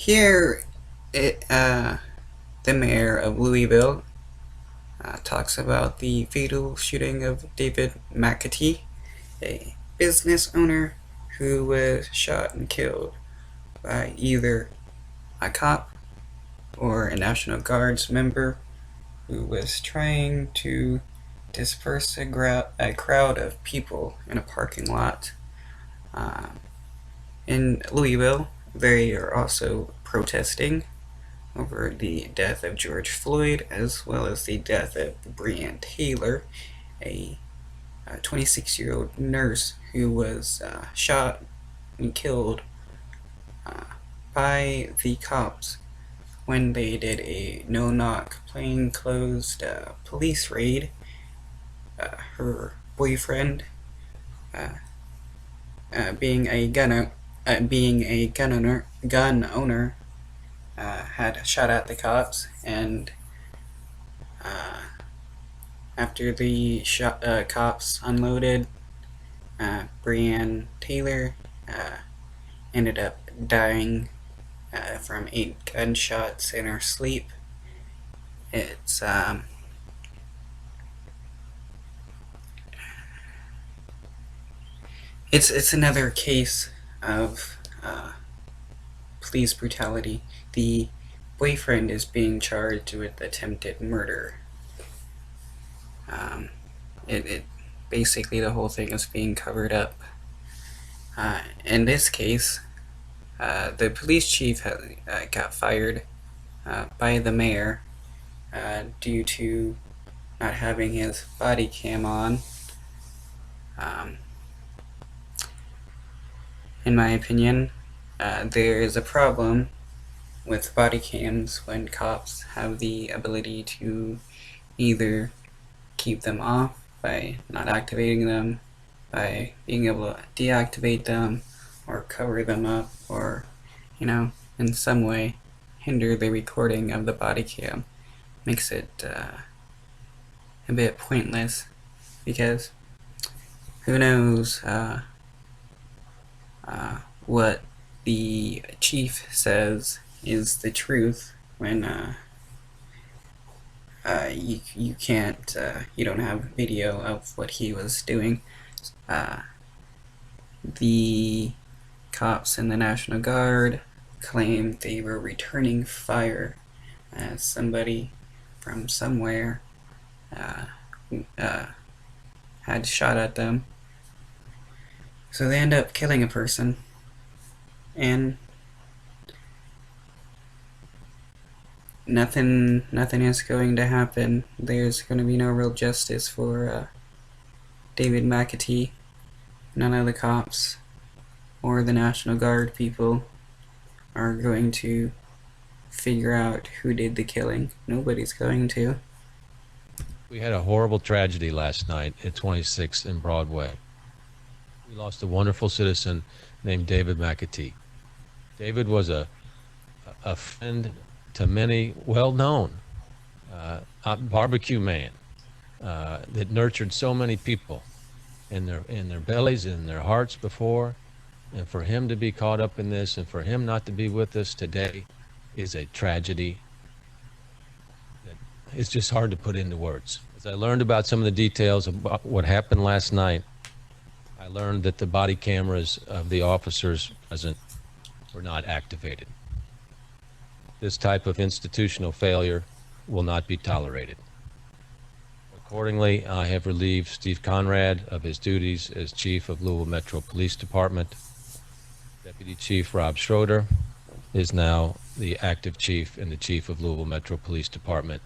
Here, the mayor of Louisville talks about the fatal shooting of David McAtee, a business owner who was shot and killed by either a cop or a National Guards member who was trying to disperse a crowd of people in a parking lot. Um, in Louisville, they are also protesting over the death of George Floyd as well as the death of Breonna Taylor, a 26-year-old nurse who was shot and killed uh, by the cops when they did a no-knock, plainclothes police raid. Her boyfriend, uh, being a gun owner, had shot at the cops, and after the cops unloaded, Breonna Taylor ended up dying from 8 gunshots in her sleep. It's it's another case of police brutality. The boyfriend is being charged with attempted murder. It basically the whole thing is being covered up. In this case, the police chief got fired by the mayor due to not having his body cam on. Um, in my opinion, there is a problem with body cams when cops have the ability to either keep them off by not activating them, by being able to deactivate them, or cover them up, or, in some way hinder the recording of the body cam. Makes it a bit pointless because who knows what the chief says is the truth when you can't you don't have video of what he was doing. The cops and the National Guard claimed they were returning fire as somebody from somewhere had shot at them. So they end up killing a person, and nothing is going to happen. There's going to be no real justice for David McAtee. None of the cops or the National Guard people are going to figure out who did the killing. Nobody's going to. We had a horrible tragedy last night at 26th and Broadway. We lost a wonderful citizen named David McAtee. David was a friend to many, well-known, barbecue man that nurtured so many people in their bellies and in their hearts before. And for him to be caught up in this and for him not to be with us today is a tragedy that it's just hard to put into words. As I learned about some of the details about what happened last night, I learned that the body cameras of the officers present were not activated. This type of institutional failure will not be tolerated. Accordingly, I have relieved Steve Conrad of his duties as Chief of Louisville Metro Police Department. Deputy Chief Rob Schroeder is now the active chief and the Chief of Louisville Metro Police Department.